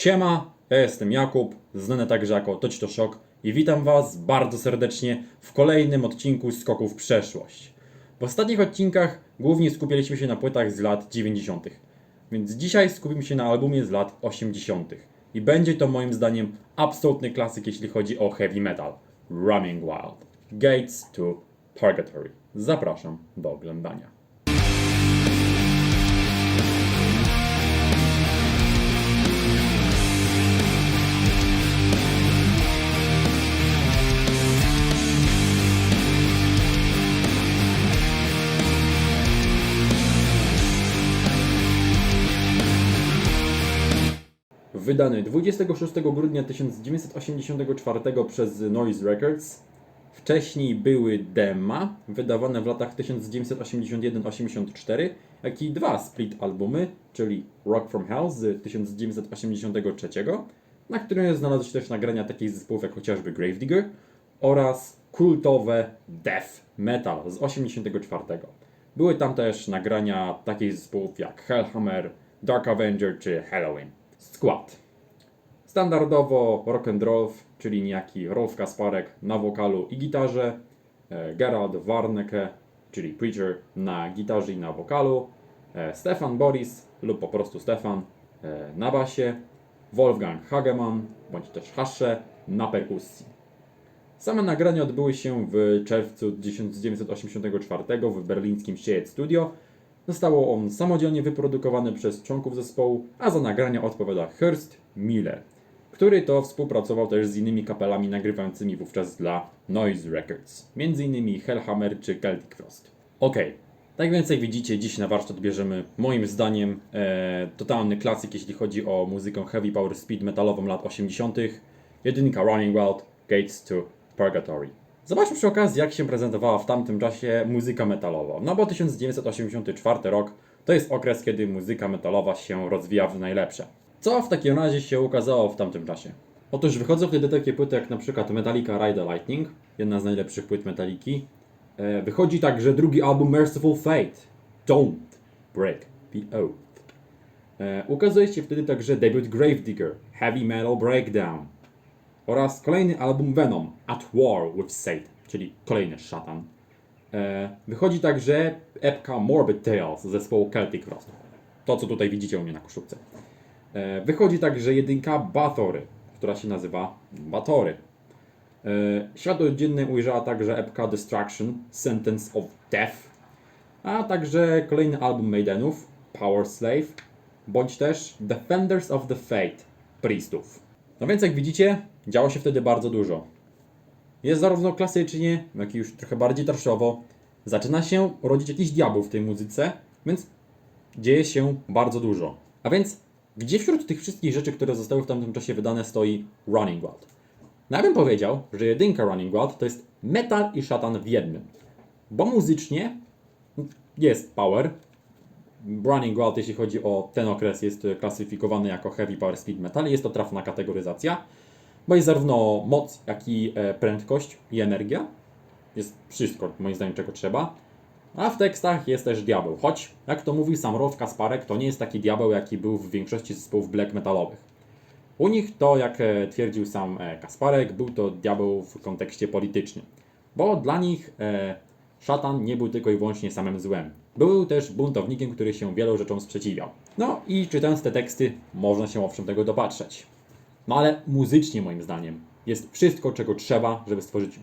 Siema, ja jestem Jakub, znany także jako Touch to Shock i witam Was bardzo serdecznie w kolejnym odcinku Skoków w przeszłość. W ostatnich odcinkach głównie skupialiśmy się na płytach z lat 90., więc dzisiaj skupimy się na albumie z lat 80. I będzie to moim zdaniem absolutny klasyk, jeśli chodzi o heavy metal. Running Wild, Gates to Purgatory. Zapraszam do oglądania. Wydany 26 grudnia 1984 przez Noise Records. Wcześniej były dema, wydawane w latach 1981-84, jak i dwa split albumy, czyli Rock from Hell z 1983, na którym znalazły się też nagrania takich zespołów jak chociażby Gravedigger, oraz kultowe Death Metal z 1984. Były tam też nagrania takich zespołów jak Hellhammer, Dark Avenger czy Halloween. Skład. Standardowo rock and roll, czyli niejaki Rolf Kasparek na wokalu i gitarze, Gerald Warnecke, czyli Preacher na gitarze i na wokalu, Stefan Boris lub po prostu Stefan na basie, Wolfgang Hagemann bądź też Hasze na perkusji. Same nagrania odbyły się w czerwcu 1984 w berlińskim Shade Studio. Zostało on samodzielnie wyprodukowany przez członków zespołu, a za nagrania odpowiada Horst Miller, który to współpracował też z innymi kapelami nagrywającymi wówczas dla Noise Records, m.in. Hellhammer czy Celtic Frost. Tak więc jak widzicie, dziś na warsztat bierzemy moim zdaniem totalny klasyk, jeśli chodzi o muzykę heavy power speed metalową lat 80. Jedynka Running Wild, Gates to Purgatory. Zobaczmy przy okazji, jak się prezentowała w tamtym czasie muzyka metalowa. No bo 1984 rok to jest okres, kiedy muzyka metalowa się rozwija w najlepsze. Co w takim razie się ukazało w tamtym czasie? Otóż wychodzą wtedy takie płyty jak na przykład Metallica Ride the Lightning, jedna z najlepszych płyt Metalliki. Wychodzi także drugi album Merciful Fate, Don't Break the Oath. Ukazuje się wtedy także debiut Gravedigger, Heavy Metal Breakdown. Oraz kolejny album Venom, At War with Satan, czyli kolejny szatan. Wychodzi także epka Morbid Tales z zespołu Celtic Frost. To, co tutaj widzicie u mnie na koszulce. Wychodzi także jedynka Bathory, która się nazywa Bathory. Światło dzienne ujrzała także epka Destruction, Sentence of Death, a także kolejny album Maidenów, Power Slave, bądź też Defenders of the Fate, Priestów. No więc jak widzicie, działo się wtedy bardzo dużo. Jest zarówno klasycznie, jak i już trochę bardziej tarszowo. Zaczyna się rodzić jakiś diabeł w tej muzyce, więc dzieje się bardzo dużo. A więc, gdzie wśród tych wszystkich rzeczy, które zostały w tamtym czasie wydane, stoi Running Wild? No ja bym powiedział, że jedynka Running Wild to jest metal i szatan w jednym. Bo muzycznie jest power. Running Wild, jeśli chodzi o ten okres, jest klasyfikowany jako heavy power speed metal. Jest to trafna kategoryzacja, bo jest zarówno moc, jak i prędkość i energia. Jest wszystko, moim zdaniem, czego trzeba. A w tekstach jest też diabeł. Choć, jak to mówił sam Rolf Kasparek, to nie jest taki diabeł, jaki był w większości zespołów black metalowych. U nich to, jak twierdził sam Kasparek, był to diabeł w kontekście politycznym. Bo dla nich szatan nie był tylko i wyłącznie samym złem. Był też buntownikiem, który się wielu rzeczom sprzeciwiał. No i czytając te teksty, można się owszem tego dopatrzeć. No ale muzycznie, moim zdaniem, jest wszystko, czego trzeba, żeby stworzyć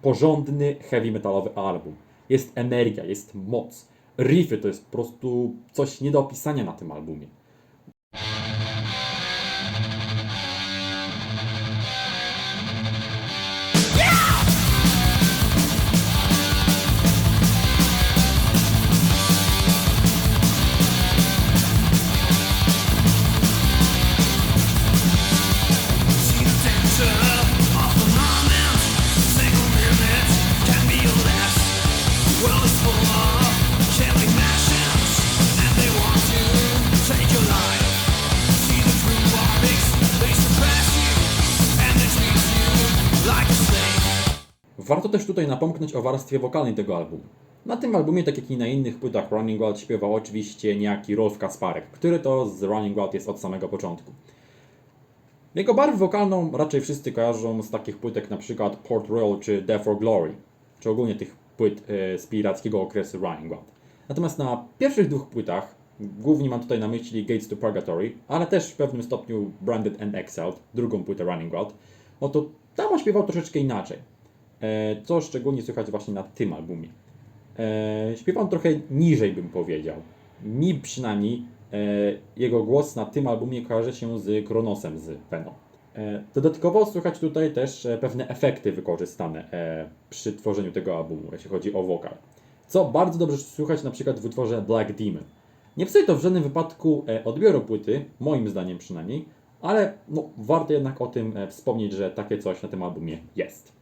porządny heavy metalowy album. Jest energia, jest moc. Riffy to jest po prostu coś nie do opisania na tym albumie. Warto też tutaj napomknąć o warstwie wokalnej tego albumu. Na tym albumie, tak jak i na innych płytach Running Wild, śpiewał oczywiście niejaki Rolf Kasparek, który to z Running Wild jest od samego początku. Jego barwę wokalną raczej wszyscy kojarzą z takich płyt jak na przykład Port Royal czy Death or Glory, czy ogólnie tych płyt z pirackiego okresu Running Wild. Natomiast na pierwszych dwóch płytach, głównie mam tutaj na myśli Gates to Purgatory, ale też w pewnym stopniu Branded and Exiled, drugą płytę Running Wild, no to tam on śpiewał troszeczkę inaczej, co szczególnie słychać właśnie na tym albumie. Śpiewał trochę niżej, bym powiedział. Mi przynajmniej jego głos na tym albumie kojarzy się z Kronosem z Venom. Dodatkowo słychać tutaj też pewne efekty wykorzystane przy tworzeniu tego albumu, jeśli chodzi o wokal. Co bardzo dobrze słychać na przykład w utworze Black Demon. Nie psuje to w żadnym wypadku odbioru płyty, moim zdaniem przynajmniej, ale no, warto jednak o tym wspomnieć, że takie coś na tym albumie jest.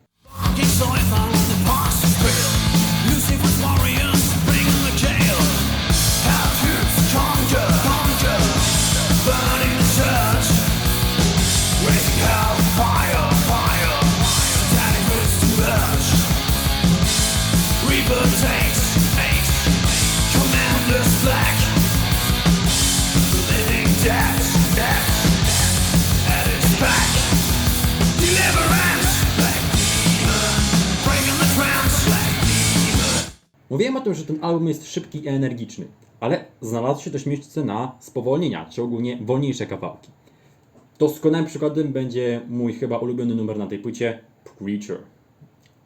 Mówiłem o tym, że ten album jest szybki i energiczny, ale znalazło się też miejsce na spowolnienia, czy ogólnie wolniejsze kawałki. Doskonałym przykładem będzie mój chyba ulubiony numer na tej płycie, Preacher.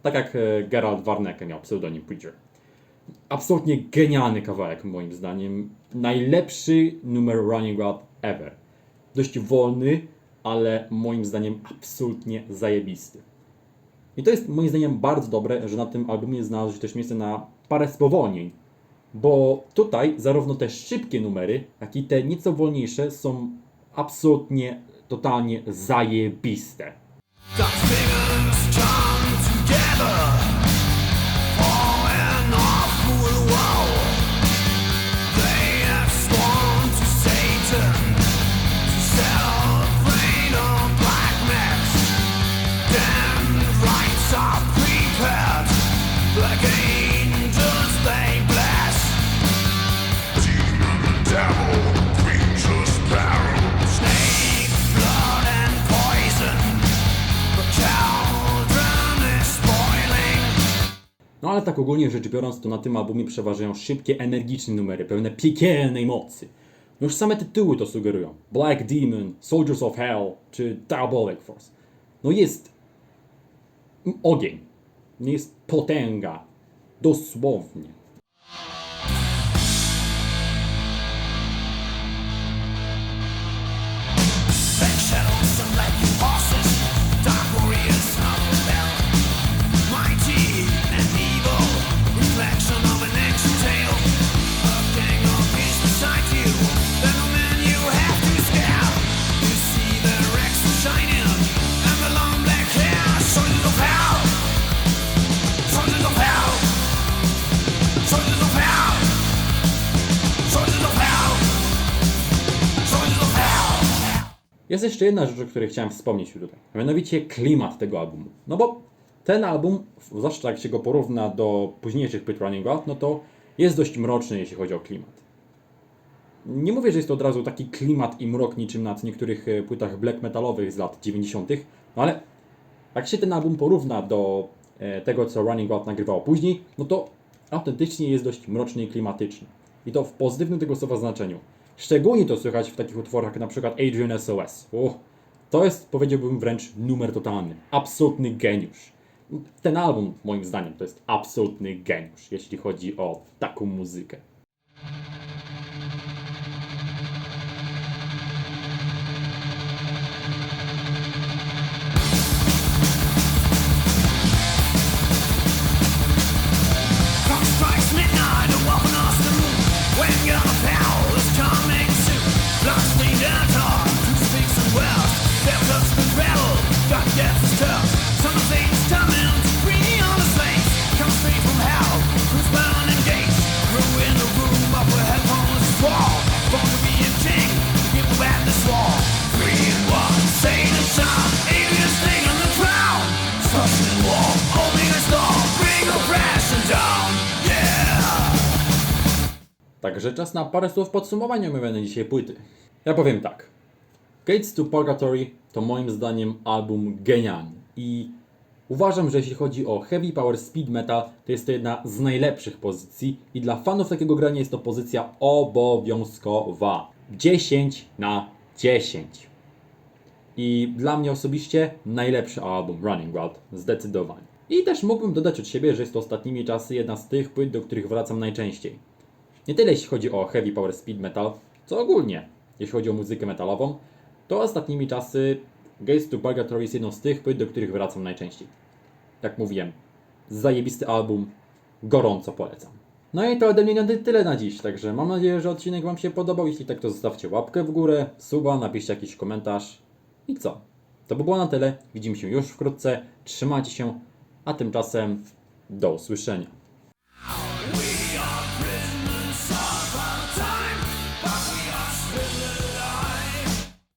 Tak jak Gerald Warnecke miał pseudonim Preacher. Absolutnie genialny kawałek moim zdaniem. Najlepszy numer Running Wild ever. Dość wolny, ale moim zdaniem absolutnie zajebisty. I to jest moim zdaniem bardzo dobre, że na tym albumie znalazło się też miejsce na parę spowolnień. Bo tutaj zarówno te szybkie numery, jak i te nieco wolniejsze są absolutnie, totalnie zajebiste. No ale tak ogólnie rzecz biorąc, to na tym albumie przeważają szybkie, energiczne numery, pełne piekielnej mocy. No już same tytuły to sugerują. Black Demon, Soldiers of Hell czy Diabolic Force. No jest ogień. Nie jest potęga. Dosłownie. Jest jeszcze jedna rzecz, o której chciałem wspomnieć tutaj, a mianowicie klimat tego albumu. No bo ten album, zwłaszcza jak się go porówna do późniejszych płyt Running Wild, no to jest dość mroczny, jeśli chodzi o klimat. Nie mówię, że jest to od razu taki klimat i mrok niczym na niektórych płytach black metalowych z lat 90., no ale jak się ten album porówna do tego, co Running Wild nagrywało później, no to autentycznie jest dość mroczny i klimatyczny. I to w pozytywnym tego słowa znaczeniu. Szczególnie to słychać w takich utworach jak na przykład Adrian SOS. To jest, powiedziałbym, wręcz numer totalny. Absolutny geniusz. Ten album, moim zdaniem, to jest absolutny geniusz, jeśli chodzi o taką muzykę. Także czas na parę słów podsumowania omawianej dzisiaj płyty. Ja powiem tak. Gates to Purgatory to moim zdaniem album genialny i uważam, że jeśli chodzi o heavy power speed metal, to jest to jedna z najlepszych pozycji i dla fanów takiego grania jest to pozycja obowiązkowa. 10 na 10. I dla mnie osobiście najlepszy album Running Wild, zdecydowanie. I też mógłbym dodać od siebie, że jest to ostatnimi czasy jedna z tych płyt, do których wracam najczęściej. Nie tyle jeśli chodzi o heavy power speed metal, co ogólnie, jeśli chodzi o muzykę metalową, to ostatnimi czasy Gates to Purgatory jest jedną z tych płyt, do których wracam najczęściej. Jak mówiłem, zajebisty album, gorąco polecam. No i to ode mnie tyle na dziś, także mam nadzieję, że odcinek Wam się podobał. Jeśli tak, to zostawcie łapkę w górę, suba, napiszcie jakiś komentarz. I co? To by było na tyle. Widzimy się już wkrótce. Trzymajcie się, a tymczasem do usłyszenia.